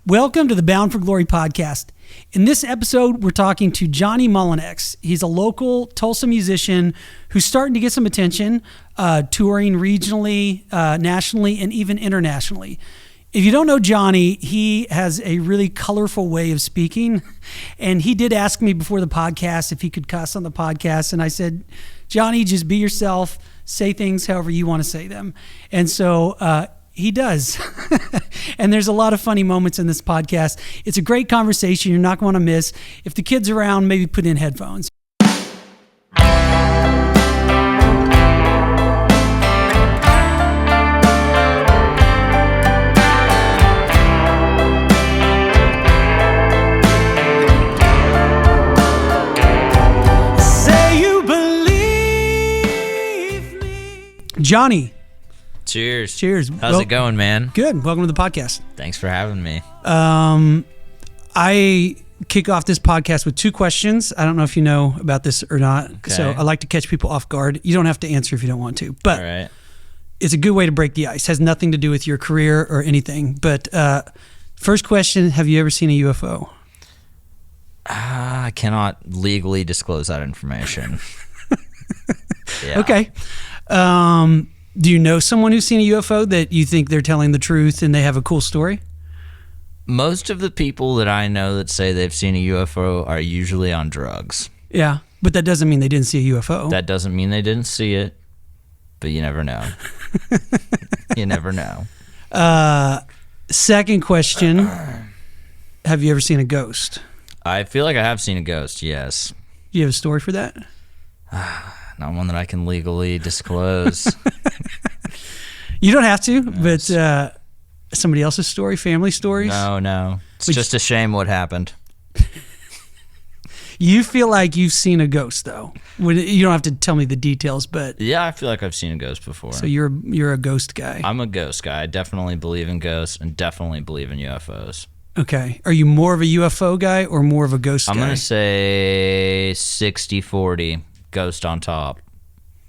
Welcome to the Bound for Glory podcast. In this episode, we're talking to Johnny Mullenax. He's a local Tulsa musician who's starting to get some attention, touring regionally, nationally, and even internationally. If you don't know Johnny, he has a really colorful way of speaking. And he did ask me before the podcast if he could cuss on the podcast. And I said, Johnny, just be yourself. Say things however you want to say them. And so he does. And there's a lot of funny moments in this podcast. It's a great conversation you're not going to miss. If the kids are around, maybe put in headphones. Say you believe me. Johnny. Cheers. Cheers. How's it going, man? Good. Welcome to the podcast. Thanks for having me. I kick off this podcast with two questions. I don't know if you know about this or not. Okay. So I like to catch people off guard. You don't have to answer if you don't want to, but All right. it's a good way to break the ice. Has nothing to do with your career or anything. But first question, have you ever seen a UFO? I cannot legally disclose that information. Yeah. Okay. Do you know someone who's seen a UFO that you think they're telling the truth and they have a cool story? Most of the people that I know that say they've seen a UFO are usually on drugs. Yeah, but that doesn't mean they didn't see a UFO. That doesn't mean they didn't see it, but you never know. You never know. Second question, have you ever seen a ghost? I feel like I have seen a ghost, yes. Do you have a story for that? Not one that I can legally disclose. You don't have to, but somebody else's story, family stories? No. It's just a shame what happened. You feel like you've seen a ghost, though. You don't have to tell me the details, but... Yeah, I feel like I've seen a ghost before. So you're a ghost guy. I'm a ghost guy. I definitely believe in ghosts and definitely believe in UFOs. Okay. Are you more of a UFO guy or more of a ghost guy? I'm going to say 60-40, ghost on top.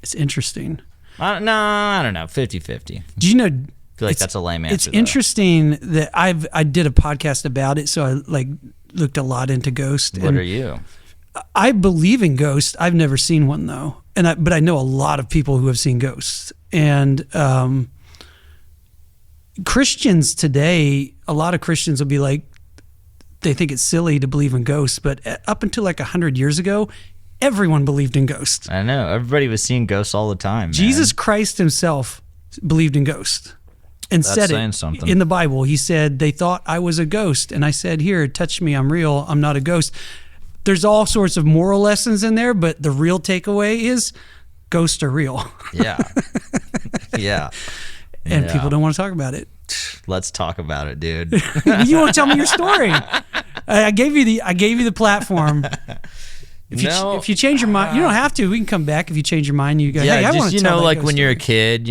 It's interesting. I don't know, 50-50. Do you know... I feel like that's a lame answer. It's interesting that I did a podcast about it, so I looked a lot into ghosts. What are you? I believe in ghosts. I've never seen one though, but I know a lot of people who have seen ghosts. And Christians today, a lot of Christians will be like, they think it's silly to believe in ghosts, but up until like 100 years ago, everyone believed in ghosts. I know. Everybody was seeing ghosts all the time, man. Jesus Christ himself believed in ghosts and said it something. in the Bible. He said, they thought I was a ghost. And I said, here, touch me. I'm real. I'm not a ghost. There's all sorts of moral lessons in there, but the real takeaway is ghosts are real. Yeah. Yeah. And people don't want to talk about it. Let's talk about it, dude. You won't tell me your story. I gave you the platform. If you change your mind, you don't have to. We can come back if you change your mind. You go, yeah, hey, I want to tell that like ghost when you're a story. kid,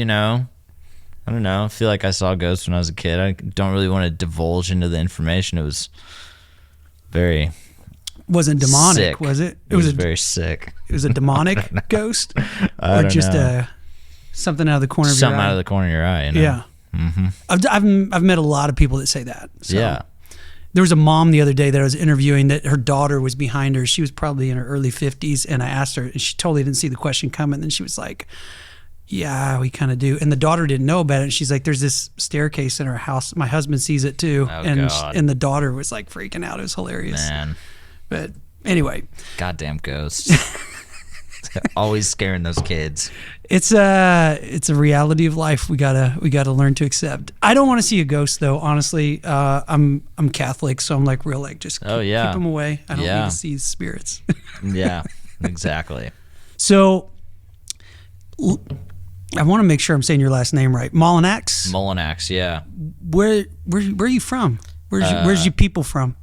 I don't know. I feel like I saw ghosts when I was a kid. I don't really want to divulge into the information. It was very Wasn't demonic, sick. was it? It was very sick. It was a demonic ghost, I or don't just know. Something out of the corner of Something your eye. out of the corner of your eye. Yeah. Mm-hmm. I've met a lot of people that say that. So. Yeah. There was a mom the other day that I was interviewing that her daughter was behind her. She was probably in her early 50s, and I asked her, and she totally didn't see the question coming. And she was like, yeah, we kind of do. And the daughter didn't know about it. And she's like, there's this staircase in our house. My husband sees it too. Oh, and God. And the daughter was like freaking out. It was hilarious. Man. But anyway. Goddamn ghosts. Always scaring those kids. It's a reality of life we gotta learn to accept. I don't want to see a ghost though, honestly. I'm Catholic, so I'm like just keep them away. I don't need to see spirits. Yeah, exactly. So I want to make sure I'm saying your last name right. Mullenax? Mullenax, yeah. Where are you from? Where's your people from?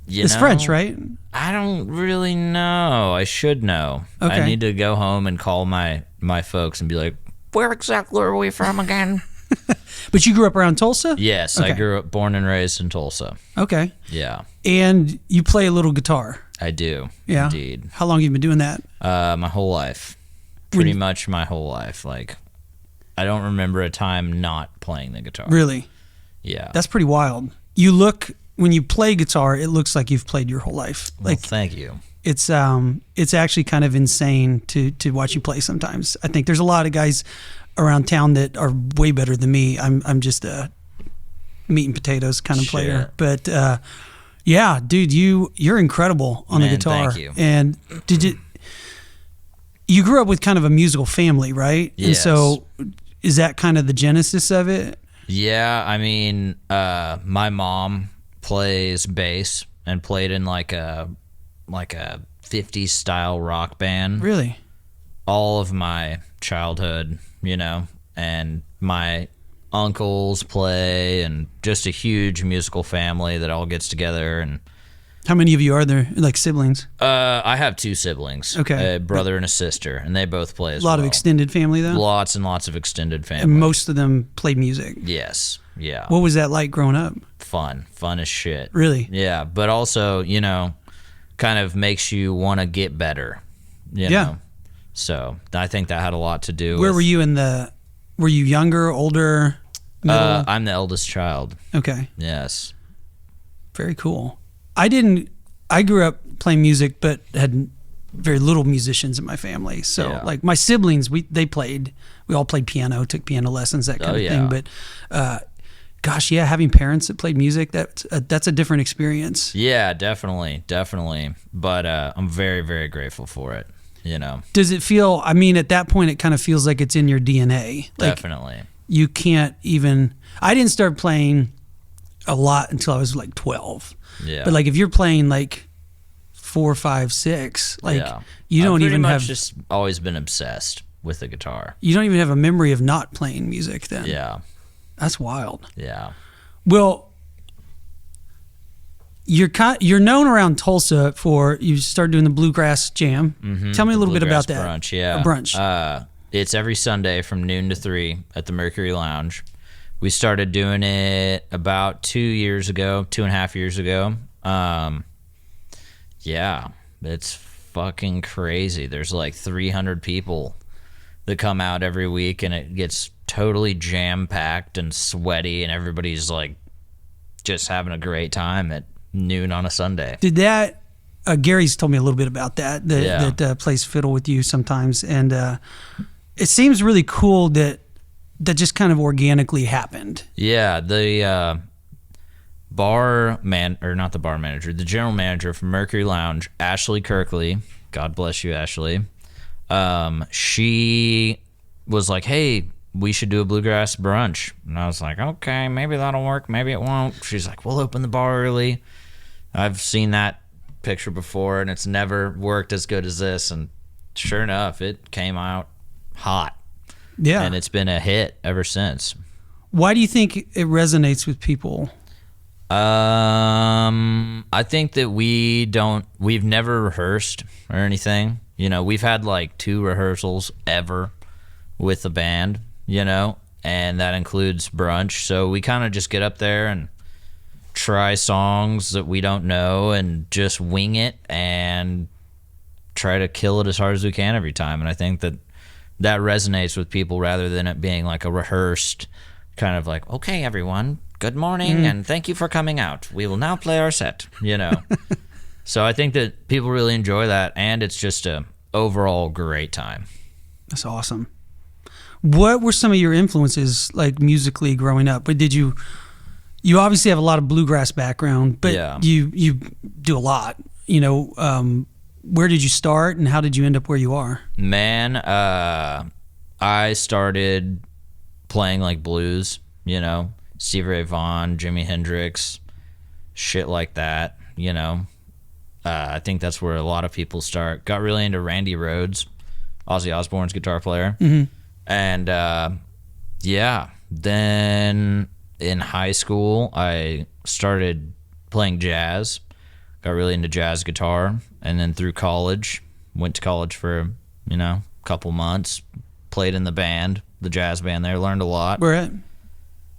It's French, right? I don't really know. I should know. Okay. I need to go home and call my folks and be like, where exactly are we from again? But you grew up around Tulsa? Yes, Okay. I grew up, born and raised in Tulsa. Okay. Yeah, And you play a little guitar? I do. Yeah. Indeed. How long have you been doing that? My whole life. Pretty much my whole life. Like, I don't remember a time not playing the guitar. Really? Yeah. That's pretty wild. you look, when you play guitar, it looks like you've played your whole life. Well, thank you. It's actually kind of insane to watch you play sometimes. I think there's a lot of guys around town that are way better than me. I'm just a meat and potatoes kind of player. But yeah, dude, you're incredible on the guitar. Thank you. And you grew up with kind of a musical family, right? Yes. And so is that kind of the genesis of it? Yeah, I mean, my mom plays bass and played in like a 50s style rock band. Really? All of my childhood, and my uncles play, and just a huge musical family that all gets together. And how many of you are there, like siblings? I have 2 siblings, okay, a brother and a sister, and they both play as well. A lot of extended family, though? Lots and lots of extended family. And most of them play music? Yes, yeah. What was that like growing up? Fun as shit. Really? Yeah, but also, kind of makes you want to get better, Yeah. So I think that had a lot to do Where were you were you younger, older, middle? I'm the eldest child. Okay. Yes. Very cool. I grew up playing music, but had very little musicians in my family. So like my siblings, we all played piano, took piano lessons, that kind of thing. But gosh, yeah, having parents that played music, that's a different experience. Yeah, definitely. But I'm very, very grateful for it, Does it feel, I mean, at that point, it kind of feels like it's in your DNA. Like, definitely. You can't even, I didn't start playing a lot until I was like 12. Yeah. But like if you're playing like 4, 5, 6, like you don't even have. I've just always been obsessed with the guitar. You don't even have a memory of not playing music then. Yeah. That's wild. Yeah. Well, you're known around Tulsa for, you started doing the Bluegrass Jam. Mm-hmm. Tell me a little bit about that. Brunch, yeah. A brunch. It's every Sunday from noon to 3 at the Mercury Lounge. We started doing it about 2.5 years ago. Yeah, it's fucking crazy. There's like 300 people that come out every week, and it gets totally jam-packed and sweaty, and everybody's like just having a great time at noon on a Sunday. Did that, Gary's told me a little bit about that, that plays fiddle with you sometimes, and it seems really cool that just kind of organically happened. Yeah, the the general manager from Mercury Lounge, Ashley Kirkley, God bless you, Ashley, she was like, hey, we should do a Bluegrass Brunch. And I was like, okay, maybe that'll work, maybe it won't. She's like, we'll open the bar early. I've seen that picture before, and it's never worked as good as this. And sure enough, it came out hot. Yeah. And it's been a hit ever since. Why do you think it resonates with people? I think that we've never rehearsed or anything. We've had like 2 rehearsals ever with the band, and that includes brunch. So we kind of just get up there and try songs that we don't know and just wing it and try to kill it as hard as we can every time. And I think that resonates with people rather than it being like a rehearsed kind of like, okay, everyone, good morning, and thank you for coming out. We will now play our set, So I think that people really enjoy that, and it's just a overall great time. That's awesome. What were some of your influences, like musically growing up? But did you obviously have a lot of bluegrass background, but you do a lot, where did you start, and how did you end up where you are? Man, I started playing like blues, Stevie Ray Vaughan, Jimi Hendrix, shit like that, I think that's where a lot of people start. Got really into Randy Rhoads, Ozzy Osbourne's guitar player. Mm-hmm. And then in high school, I started playing jazz, got really into jazz guitar. And then through college, went to college for, a couple months, played in the band, the jazz band there, learned a lot. Where at?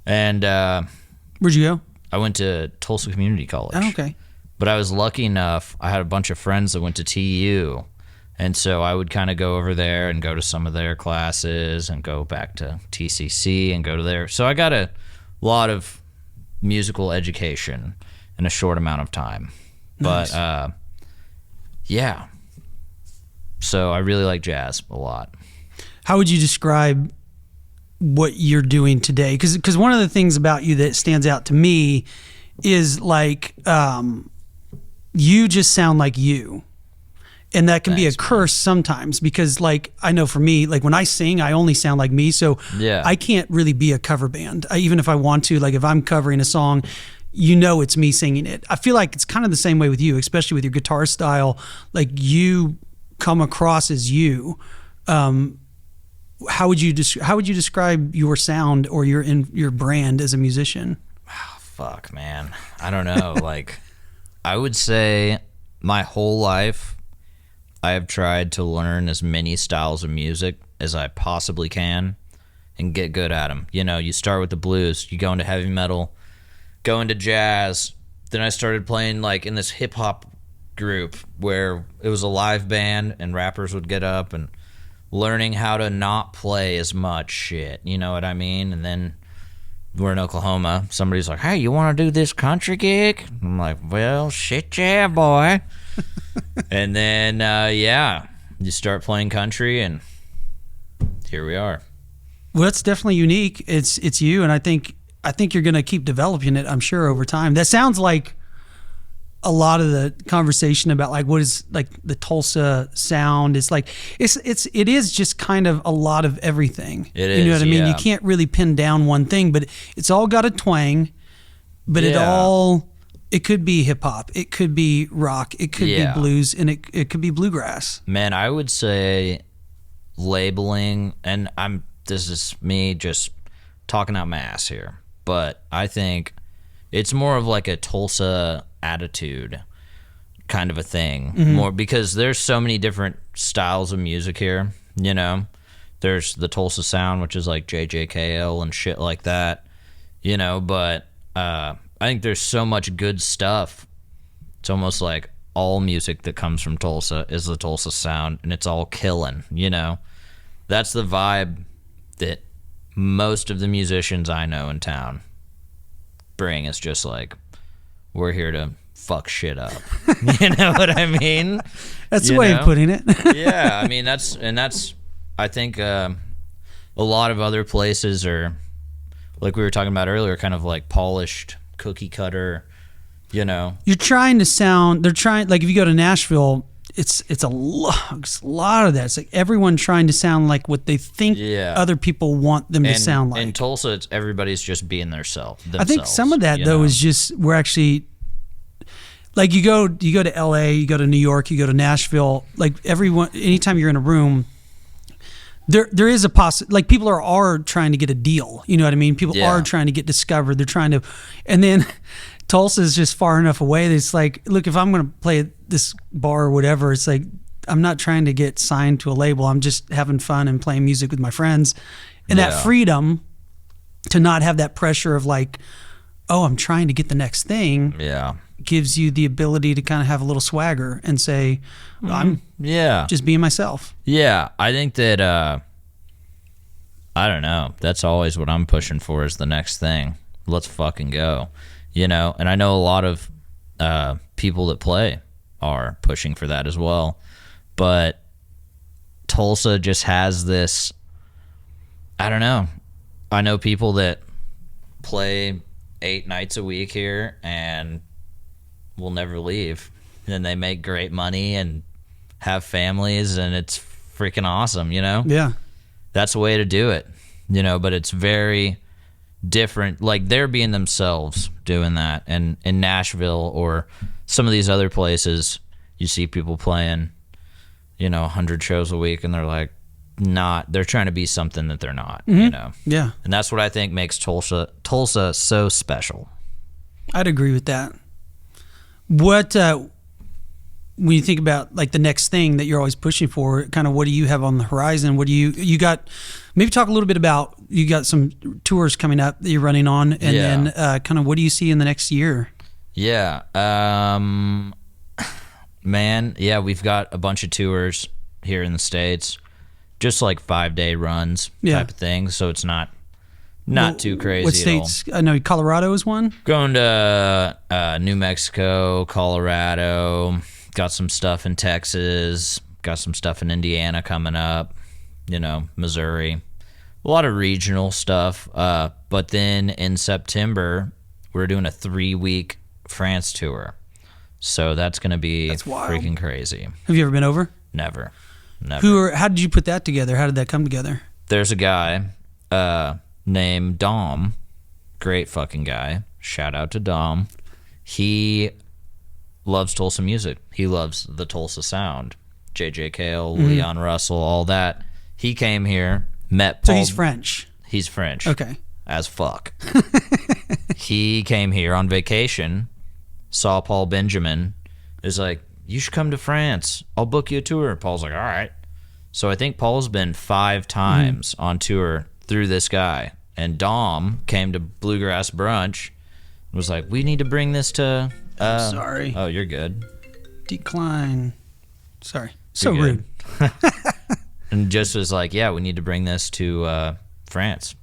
And where'd you go? I went to Tulsa Community College. Oh, okay. But I was lucky enough, I had a bunch of friends that went to TU. And so I would kind of go over there and go to some of their classes and go back to TCC and go to there. So I got a lot of, musical education in a short amount of time. Nice. But yeah, so I really like jazz a lot. How would you describe what you're doing today? Because one of the things about you that stands out to me is like you just sound like you. And that can be a curse sometimes, because like I know for me, like when I sing, I only sound like me. So I can't really be a cover band. Even if I want to, like if I'm covering a song, you know it's me singing it. I feel like it's kind of the same way with you, especially with your guitar style. Like you come across as you. How would you describe your sound or your brand as a musician? Oh, fuck, man. I don't know. Like I would say my whole life I have tried to learn as many styles of music as I possibly can and get good at them. You know, you start with the blues, you go into heavy metal, go into jazz. Then I started playing like in this hip hop group where it was a live band and rappers would get up, and learning how to not play as much shit. You know what I mean? And then we're in Oklahoma. Somebody's like, hey, you want to do this country gig? I'm like, well, shit, yeah, boy. And then, you start playing country, and here we are. Well, that's definitely unique. It's you, and I think you're going to keep developing it, I'm sure, over time. That sounds like a lot of the conversation about like what is like the Tulsa sound. It's like it is just kind of a lot of everything. It is, you know what I mean? yeah. You can't really pin down one thing, but it's all got a twang. But it could be hip hop, it could be rock, it could be blues, and it could be bluegrass. Man, I would say labeling, and this is me just talking out my ass here, but I think it's more of like a Tulsa attitude kind of a thing, more because there's so many different styles of music here. You know, there's the Tulsa sound, which is like JJKL and shit like that. You know, but I think there's so much good stuff. It's almost like all music that comes from Tulsa is the Tulsa sound, and it's all killing, you know? That's the vibe that most of the musicians I know in town bring. Is just like, we're here to fuck shit up. You know what I mean? That's the way of putting it. Yeah, I mean, that's I think a lot of other places are, like we were talking about earlier, kind of like polished, cookie cutter, you know. You're trying to sound, they're trying, like if you go to Nashville, it's a lot of that. It's like everyone trying to sound like what they think other people want them to sound like. In Tulsa, it's everybody's just being themselves. I think some of that though is just, we're actually, like you go to LA, you go to New York, you go to Nashville, like everyone, anytime you're in a room, there is a like people are trying to get a deal. You know what I mean? People are trying to get discovered. They're trying to, and then Tulsa is just far enough away that it's like, look, if I'm going to play at this bar or whatever, it's like, I'm not trying to get signed to a label. I'm just having fun and playing music with my friends. And that freedom to not have that pressure of like, oh, I'm trying to get the next thing. Yeah. Gives you the ability to kind of have a little swagger and say, I'm just being myself. Yeah, I think that, I don't know, that's always what I'm pushing for, is the next thing. Let's fucking go, you know? And I know a lot of people that play are pushing for that as well. But Tulsa just has this, I don't know. I know people that play 8 nights a week here and will never leave. And they make great money and have families, and it's freaking awesome, you know? Yeah. That's the way to do it, you know, but it's very different. Like, they're being themselves doing that. And in Nashville or some of these other places, you see people playing, you know, 100 shows a week, and they're like, they're trying to be something that they're not, you know? Yeah. And that's what I think makes Tulsa so special. I'd agree with that. What, when you think about like the next thing that you're always pushing for, kind of what do you have on the horizon? What do you got? Maybe talk a little bit about, you got some tours coming up that you're running on, and then kind of what do you see in the next year? Yeah. Man, yeah, we've got a bunch of tours here in the States, just like 5-day runs type of thing. So it's not Not too crazy. What states? I know Colorado is one. Going to New Mexico, Colorado. Got some stuff in Texas. Got some stuff in Indiana coming up. Missouri. A lot of regional stuff. But then in September, we're doing a 3-week France tour. So that's going to be freaking crazy. Have you ever been over? Never. How did you put that together? How did that come together? There's a guy named Dom. Great fucking guy. Shout out to Dom. He loves Tulsa music. He loves the Tulsa sound. J.J. Cale, Leon Russell, all that. He came here, met Paul. So he's French? He's French. Okay. As fuck. He came here on vacation, saw Paul Benjamin, is like, you should come to France. I'll book you a tour. Paul's like, all right. So I think Paul's been 5 times on tour through this guy. And Dom came to Bluegrass Brunch and was like, we need to bring this to... sorry. Oh, you're good. Decline. Sorry. So You're rude. And just was like, yeah, we need to bring this to France.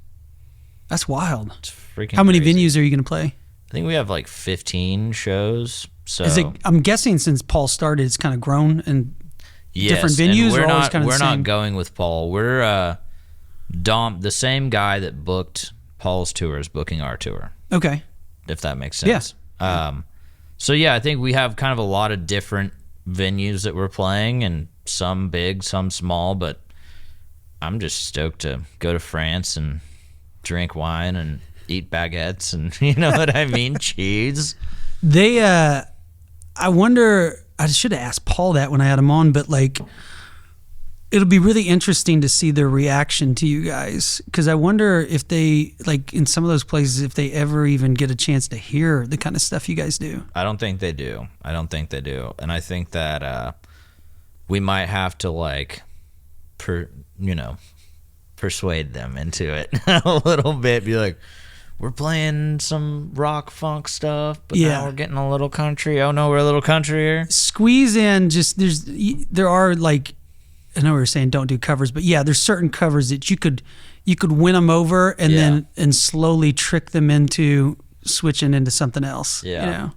That's wild. It's freaking How many crazy. venues are you going to play? I think we have like 15 shows. So I'm guessing since Paul started, it's kind of grown and different and venues we're are always not, kind of the we're same. not going with Paul. We're Dom, the same guy that booked Paul's tour is booking our tour. Okay. If that makes sense. Yeah. So yeah, I think we have kind of a lot of different venues that we're playing, and some big, some small, but I'm just stoked to go to France and drink wine and eat baguettes and you know what I mean? Cheese. They, I wonder, I should have asked Paul that when I had him on, but like, it'll be really interesting to see their reaction to you guys. Cause I wonder if they, like in some of those places, if they ever even get a chance to hear the kind of stuff you guys do. I don't think they do. And I think that, we might have to like, persuade them into it a little bit. Be like, we're playing some rock funk stuff, but now we're getting a little country. Oh no, we're a little country. Squeeze in there are like, I know we were saying don't do covers, but yeah, there's certain covers that you could win them over and then slowly trick them into switching into something else. Yeah.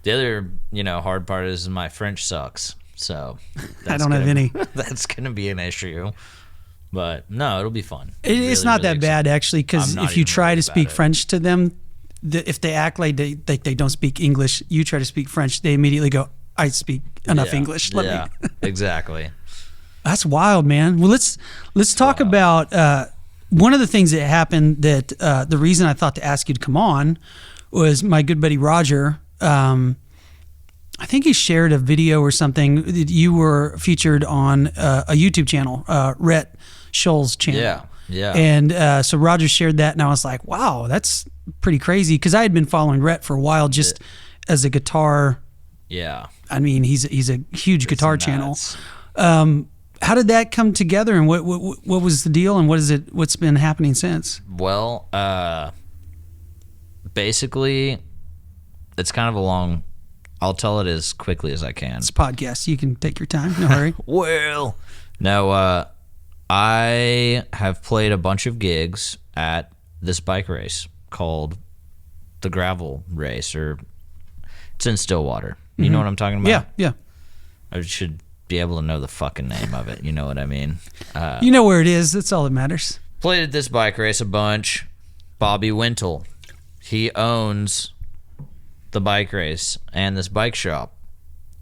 The other, hard part is my French sucks. So I don't have any. That's going to be an issue. But no, it'll be fun. It's not that bad, actually, because if you try to speak French to them, if they act like they don't speak English, you try to speak French, they immediately go, I speak enough English. Exactly. That's wild, man. Well, let's talk about one of the things that happened that the reason I thought to ask you to come on was my good buddy Roger. I think he shared a video or something that you were featured on a YouTube channel, Rhett Scholl's channel. Yeah. And so Roger shared that, and I was like, wow, that's pretty crazy, because I had been following Rhett for a while just as a guitar. Yeah. I mean, he's a huge guitar channel. How did that come together, and what was the deal, and what's been happening since? Well, basically, it's kind of a long. I'll tell it as quickly as I can. It's a podcast. You can take your time. No hurry. Well, no, I have played a bunch of gigs at this bike race called the Gravel Race, or it's in Stillwater. You know what I'm talking about? Yeah. I should be able to know the fucking name of it. You know what I mean? You know where it is. That's all that matters. Played at this bike race a bunch. Bobby Wintle, he owns the bike race and this bike shop.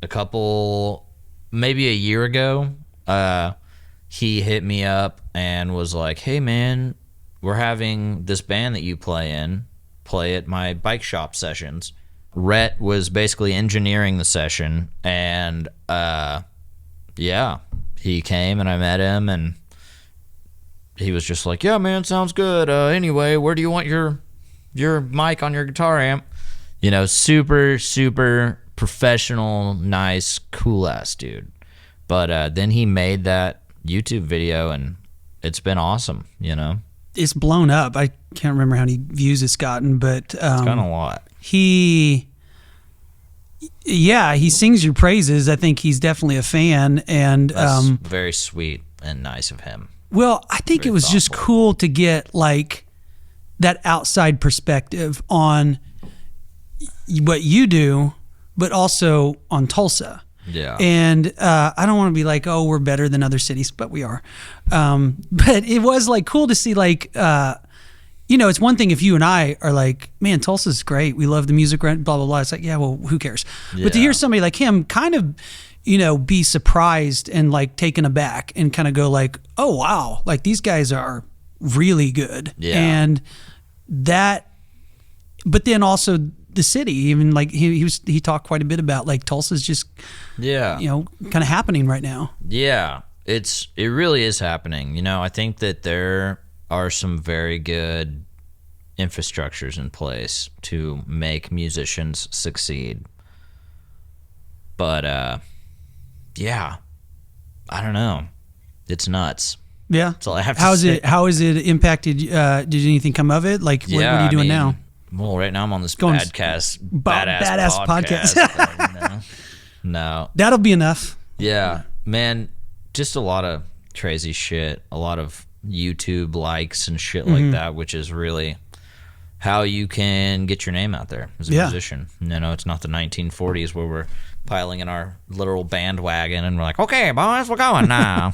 Maybe a year ago, he hit me up and was like, hey man, we're having this band that you play at my bike shop sessions. Rhett was basically engineering the session, and he came and I met him, and he was just like, yeah man, sounds good. Anyway, where do you want your mic on your guitar amp? Super, super professional, nice, cool-ass dude. But then he made that YouTube video, and it's been awesome, It's blown up. I can't remember how many views it's gotten, but... it's gotten a lot. He sings your praises. I think he's definitely a fan. And that's very sweet and nice of him. Well, I think it was just cool to get, like... that outside perspective on what you do, but also on Tulsa. Yeah. And I don't want to be like, oh, we're better than other cities, but we are. But it was like cool to see like, it's one thing if you and I are like, man, Tulsa's great. We love the music, blah, blah, blah. It's like, yeah, well, who cares? Yeah. But to hear somebody like him kind of, be surprised and like taken aback and kind of go like, oh, wow, like these guys are really good. Yeah. And that, but then also the city, even like he talked quite a bit about like Tulsa's just, kind of happening right now. Yeah, it really is happening. I think that there are some very good infrastructures in place to make musicians succeed. But I don't know. It's nuts. Yeah. That's all I have to say. How has it impacted? Did anything come of it? Like, what are you doing now? Well, right now I'm on this badass podcast. No. That'll be enough. Yeah, man, just a lot of crazy shit, a lot of YouTube likes and shit like that, which is really how you can get your name out there as a musician. It's not the 1940s where we're piling in our literal bandwagon and we're like, okay, boys, we're going now.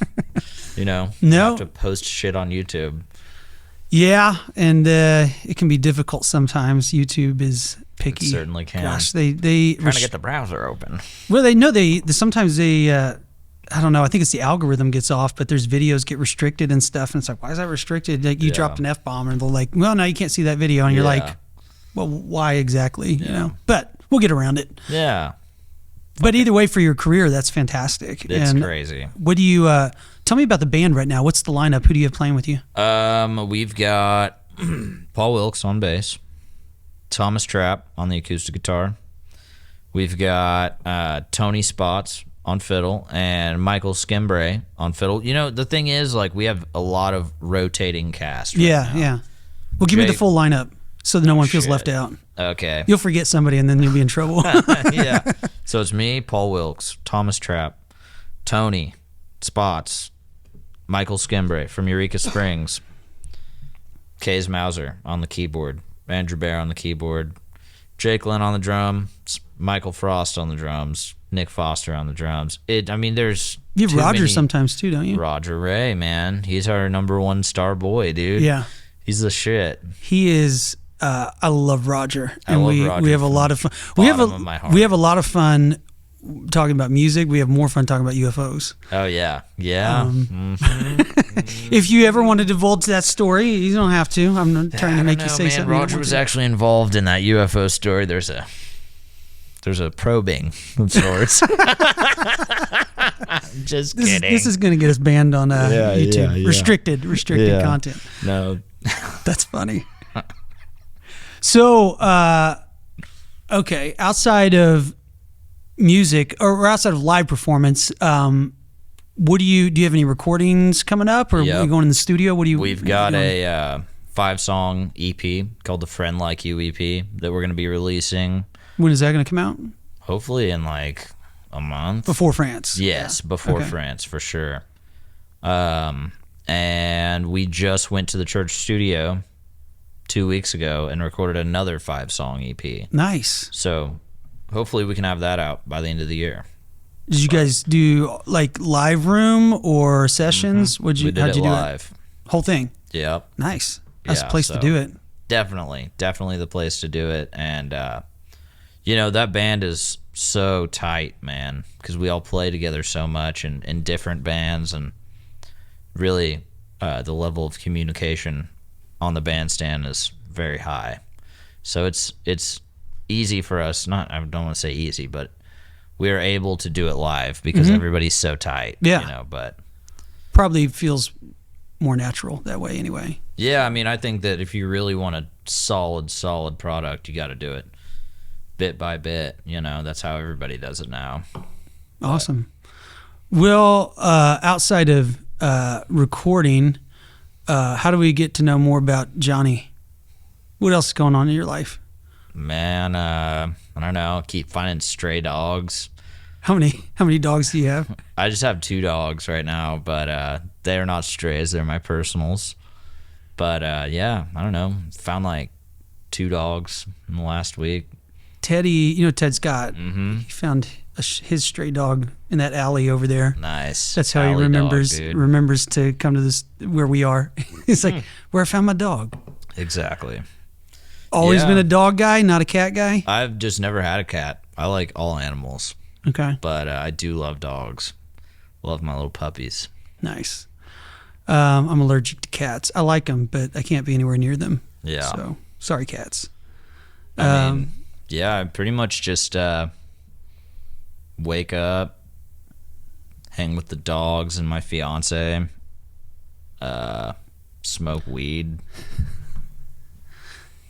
No. Have to post shit on YouTube. Yeah, and it can be difficult sometimes. YouTube is picky. It certainly can. Gosh, they trying to get the browser open. Well, sometimes they I don't know. I think it's the algorithm gets off, but there's videos get restricted and stuff, and it's like, why is that restricted? Like you dropped an F-bomb, and they're like, well, no, you can't see that video, and you're like, well, why exactly? Yeah. But we'll get around it. Yeah. But either way, for your career, that's fantastic. It's crazy. What do you? Tell me about the band right now. What's the lineup? Who do you have playing with you? We've got Paul Wilkes on bass, Thomas Trapp on the acoustic guitar. We've got Tony Spots on fiddle and Michael Skembray on fiddle. The thing is, like, we have a lot of rotating cast. Right now. Yeah. Well, give me the full lineup so that no one feels left out. Okay. You'll forget somebody and then you'll be in trouble. Yeah. So it's me, Paul Wilkes, Thomas Trapp, Tony Spots, Michael Skembray from Eureka Springs, Kays Mauser on the keyboard, Andrew Bear on the keyboard, Jake Lynn on the drum, Michael Frost on the drums, Nick Foster on the drums. There's you have Roger sometimes too, don't you? Roger Ray, man. He's our number one star boy, dude. Yeah. He's the shit. He is. I love Roger. And we have a lot of fun. We have a lot of fun talking about music. We have more fun talking about UFOs. Oh, yeah. Yeah. If you ever want to divulge that story, you don't have to. I'm not trying to make you say something. Roger was actually involved in that UFO story. There's a probing of sorts. Just kidding. This is going to get us banned on YouTube. Yeah. Restricted content. No. That's funny. So, okay, outside of music or outside of live performance, what do you have any recordings coming up, or are you going in the studio? We've got a 5-song EP called the Friend Like You EP that we're going to be releasing. When is that going to come out? Hopefully in like a month. Before France. Yes, before France for sure. And we just went to the church studio 2 weeks ago and recorded another 5-song EP. Nice. So hopefully we can have that out by the end of the year. Did you guys do like live room or sessions? We did it live. Whole thing? Yep. Nice. That's the place to do it. Definitely the place to do it. And, that band is so tight, man, because we all play together so much in different bands, and really the level of communication on the bandstand is very high. So it's easy for us. I don't want to say easy, but we're able to do it live because everybody's so tight. Yeah. But probably feels more natural that way anyway. Yeah, I think that if you really want a solid product, you got to do it bit by bit. That's how everybody does it now. Awesome. Well, outside of recording, how do we get to know more about Johnny? What else is going on in your life? Man, I don't know. Keep finding stray dogs. How many dogs do you have? I just have 2 dogs right now, but they're not strays. They're my personals. But yeah, I don't know. Found like 2 dogs in the last week. Teddy, you know Ted Scott. Mm-hmm. He found his stray dog in that alley over there. Nice. That's how he Alley remembers to come to this where we are. It's like where I found my dog. Exactly. Always been a dog guy, not a cat guy. I've just never had a cat. I like all animals. Okay. But I do love dogs. Love my little puppies. Nice. I'm allergic to cats. I like them, but I can't be anywhere near them. Yeah. So sorry, cats. I mean, yeah, I pretty much just wake up, hang with the dogs and my fiance, smoke weed.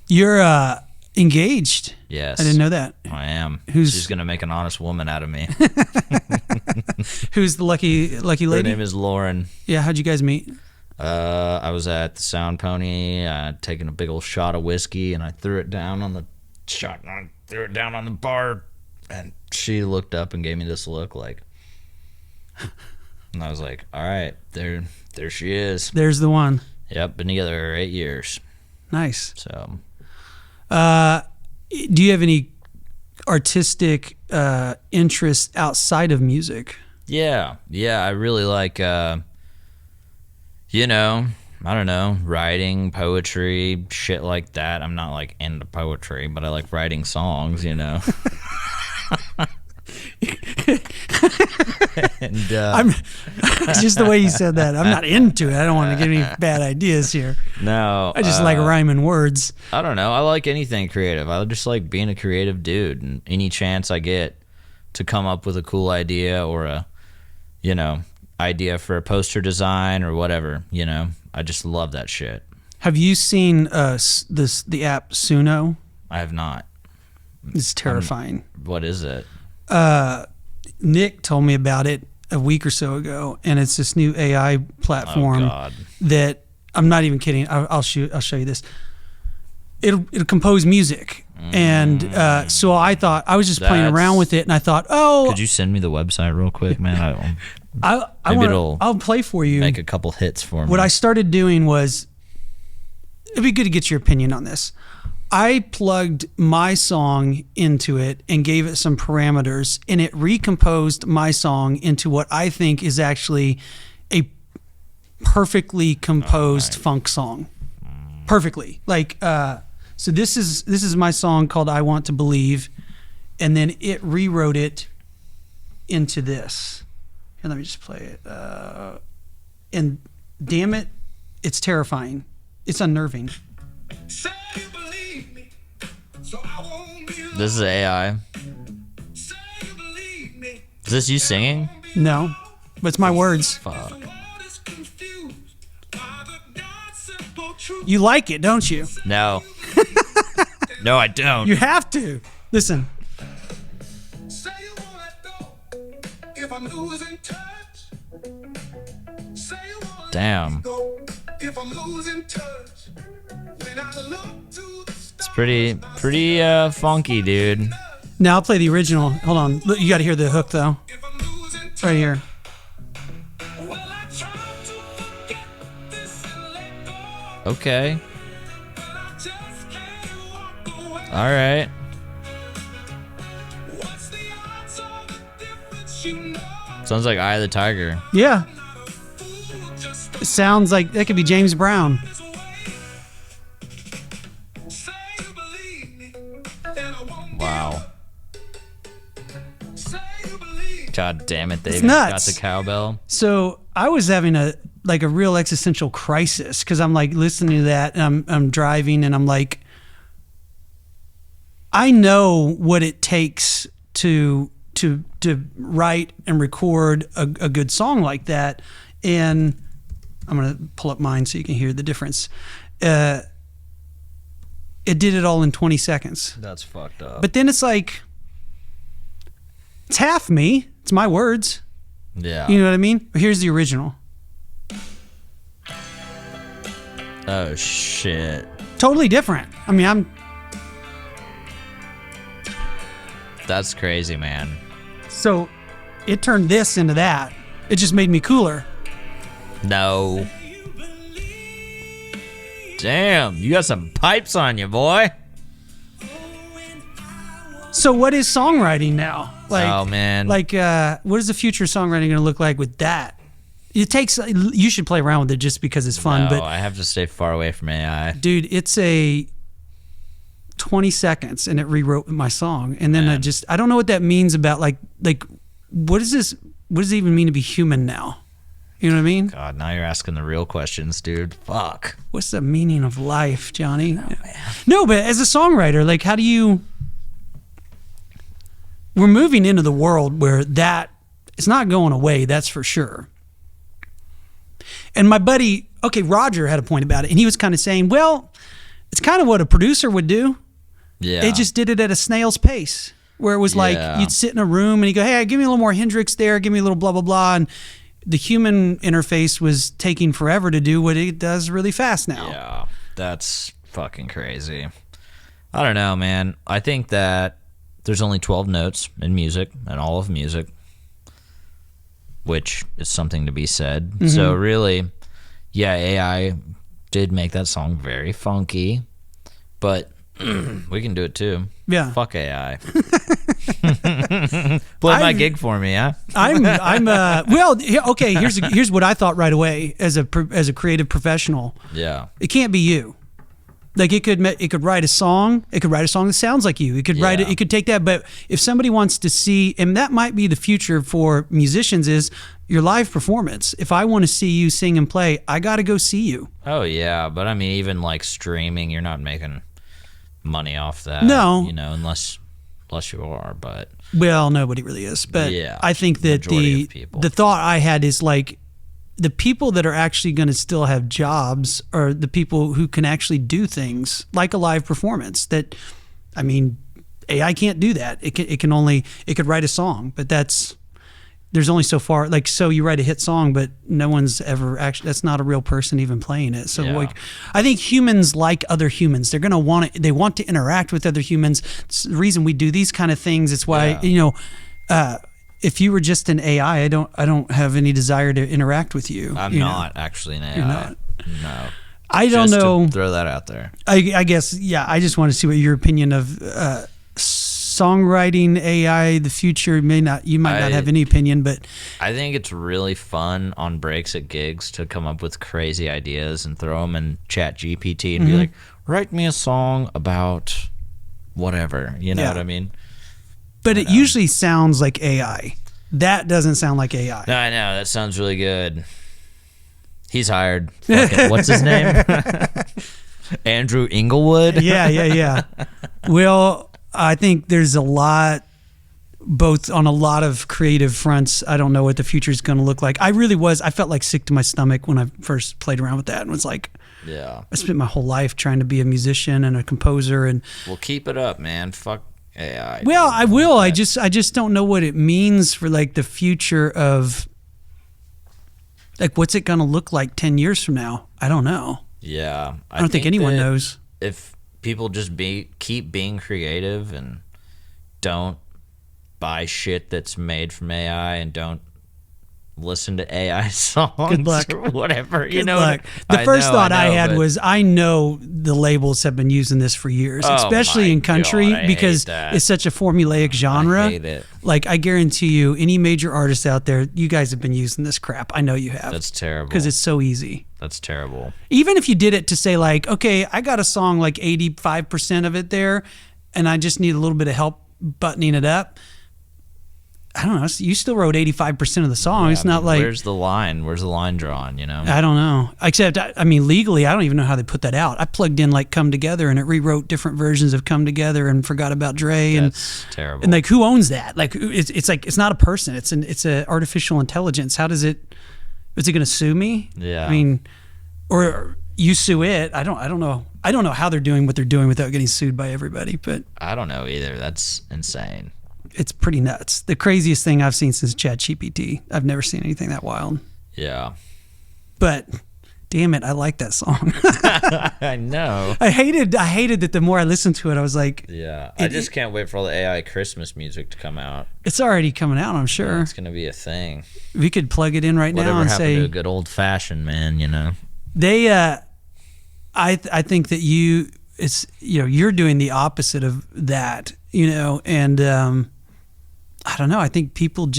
You're engaged. Yes. I didn't know that. I am. Who's- She's going to make an honest woman out of me. Who's the lucky lady? Her name is Lauren. Yeah, how'd you guys meet? I was at the Sound Pony, taking a big old shot of whiskey, and I threw it down on the bar, and she looked up and gave me this look like, and I was like, all right, there she is. There's the one. Yep, been together 8 years. Nice. So, Do you have any artistic interests outside of music? yeah, I really like, I don't know, writing, poetry, shit like that. I'm not like into poetry, but I like writing songs, And It's just the way you said that. I'm not into it. I don't want to get any bad ideas here. no, I just like rhyming words. I don't know. I like anything creative. I just like being a creative dude, and any chance I get to come up with a cool idea or a, idea for a poster design or whatever, I just love that shit. Have you seen the app Suno? I have not. It's terrifying. What is it? Nick told me about it a week or so ago, and it's this new AI platform Oh, God. that I'm not even kidding. I'll show you this. It'll compose music, and so I thought I was just playing around with it, and I thought, Could you send me the website real quick, man? I'll play for you. Make a couple hits for me. What I started doing was, it'd be good to get your opinion on this. I plugged my song into it and gave it some parameters, and it recomposed my song into what I think is actually a perfectly composed funk song. Perfectly. Like, so this is my song called I Want to Believe, and then it rewrote it into this. Here, let me just play it. And damn it, it's terrifying. It's unnerving. Say you believe me, so I won't be alone. This is AI. Say you believe me, Is this you singing? No, but it's my words. Fuck. the world is confused by the God's simple truth. You like it, don't you? No. No, I don't. You have to. Listen. Say you won't let go if I'm losing touch. Say you won't Damn. let go if I'm losing touch. When I look to the It's pretty funky, dude. Now I'll play the original. Hold on. Look, you got to hear the hook, though. if I'm losing It's right here. well, I try to forget this and let go, Okay. but I just can't walk away. All right. What's the odds of the difference, you know? Sounds like Eye of the Tiger. Yeah. Not a fool, just It sounds like that could be James Brown. this way. Say you believe me, and I won't give Wow. up. Say you believe God damn it, they It's even got nuts. the cowbell. So I was having a real existential crisis because I'm like listening to that and I'm driving and I'm like, I know what it takes to write and record a good song like that, and I'm gonna pull up mine so you can hear the difference. It did it all in 20 seconds. That's fucked up. But then it's like, it's half me. It's my words. Yeah. You know what I mean? Here's the original. Oh shit. Totally different. I mean, That's crazy, man. so it turned this into that. It just made me cooler. No. Damn, you got some pipes on you, boy. So what is songwriting now? Like, Oh, man. Like, what is the future songwriting going to look like with that? It takes. You should play around with it just because it's fun. No, But I have to stay far away from AI. dude, it's a 20 seconds and it rewrote my song. And then Man. I don't know what that means about like what is this? What does it even mean to be human now? You know what I mean? God, now you're asking the real questions, dude. Fuck. What's the meaning of life, Johnny? No, but as a songwriter, like, how do you? We're moving into the world where that it's not going away. That's for sure. And my buddy, Roger had a point about it, and he was kind of saying, well, it's kind of what a producer would do. Yeah. They just did it at a snail's pace, where it was like Yeah. you'd sit in a room and you go, hey, give me a little more Hendrix there, give me a little blah, blah, blah. And the human interface was taking forever to do what it does really fast now. Yeah, that's fucking crazy. I don't know, man. I think that there's only 12 notes in music, and all of music, which is something to be said. Mm-hmm. So really, yeah, AI did make that song very funky, but we can do it too. Yeah. Fuck AI. Play my gig for me, yeah? Here's what I thought right away as a creative professional. Yeah. It can't be you. Like it could write a song. It could write a song that sounds like you. It could write it. Yeah. It could take that. But if somebody wants to see, and that might be the future for musicians, is your live performance. If I want to see you sing and play, I got to go see you. Oh, yeah, but I mean, even like streaming, you're not making money off that. No. You know, unless you are, but... Well, nobody really is. But Yeah, I think that majority of people. the thought I had is like, the people that are actually going to still have jobs are the people who can actually do things like a live performance. That, I mean, AI can't do that. It could write a song, but there's only so far. Like, so you write a hit song, but no one's ever actually. That's not a real person even playing it. So Yeah. like, I think humans like other humans. They're gonna want it. They want to interact with other humans. It's the reason we do these kind of things. It's why if you were just an AI, I don't have any desire to interact with you. I'm not actually an AI. You're not. No. I don't Just know. to throw that out there. I guess, yeah, I just want to see what your opinion of songwriting AI, the future. You might not have any opinion, but I think it's really fun on breaks at gigs to come up with crazy ideas and throw them in Chat GPT and be like, write me a song about whatever. You know Yeah. what I mean? but it usually sounds like AI. That doesn't sound like AI. No, I know. That sounds really good. He's hired. Fucking, what's his name? Andrew Inglewood? Yeah. Well, I think there's a lot, both on a lot of creative fronts. I don't know what the future is going to look like. I felt like sick to my stomach when I first played around with that and was like, Yeah. I spent my whole life trying to be a musician and a composer. And Well, keep it up, man. Fuck AI. well, dude. I will. I just don't know what it means for like the future of like, what's it going to look like 10 years from now? I don't know. Yeah. I don't think anyone that knows. If people just keep being creative and don't buy shit that's made from AI and don't listen to AI songs Good luck. or whatever. Good luck. The first thought I had but- was, I know the labels have been using this for years, Oh especially my in country, God, I because hate that. it's such a formulaic genre. I hate it. Like, I guarantee you, any major artist out there, you guys have been using this crap. I know you have. That's terrible. Because it's so easy. That's terrible. Even if you did it to say like, okay, I got a song like 85% of it there, and I just need a little bit of help buttoning it up. I don't know. You still wrote 85% of the song. Yeah, It's not like, where's the line? Where's the line drawn? You know. I don't know. Except, I mean, legally, I don't even know how they put that out. I plugged in like "Come Together" and it rewrote different versions of "Come Together" and forgot about Dre. That's terrible. And like, who owns that? Like, it's like, it's not a person. It's a artificial intelligence. Is it going to sue me? Yeah. I mean, or you sue it. I don't know. I don't know how they're doing what they're doing without getting sued by everybody, but I don't know either. That's insane. it's pretty nuts. The craziest thing I've seen since ChatGPT. I've never seen anything that wild. Yeah. But damn it, I like that song. I know. I hated that the more I listened to it, I was like, Yeah. I just can't wait for all the AI Christmas music to come out. it's already coming out, I'm sure. It's gonna be a thing. We could plug it in right Whatever now and happened say to a good old fashioned, man? You know. they I think that you're doing the opposite of that, and I don't know. I think people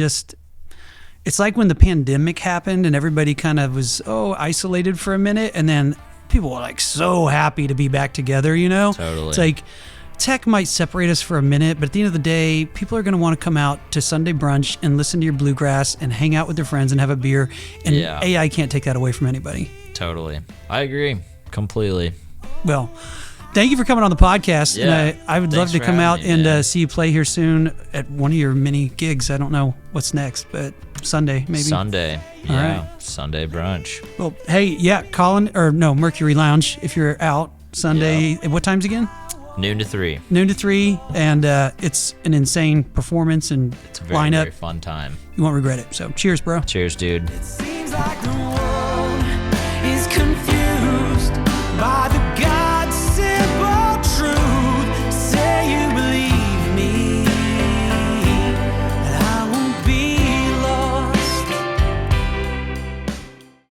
it's like when the pandemic happened and everybody kind of was isolated for a minute, and then people were like so happy to be back together. Totally. It's like tech might separate us for a minute, but at the end of the day, people are going to want to come out to Sunday brunch and listen to your bluegrass and hang out with their friends and have a beer. And AI can't take that away from anybody. Totally. I agree completely. Well, thank you for coming on the podcast. Yeah. And I would love to come out and see you play here soon at one of your mini gigs. I don't know what's next, but Sunday maybe. Sunday. All Yeah. right. Sunday brunch. Well, hey, Mercury Lounge if you're out Sunday. What times again? Noon to 3. Noon to 3, and it's an insane performance and It's a very, lineup. very fun time. You won't regret it. So cheers, bro. Cheers, dude. Seems like the world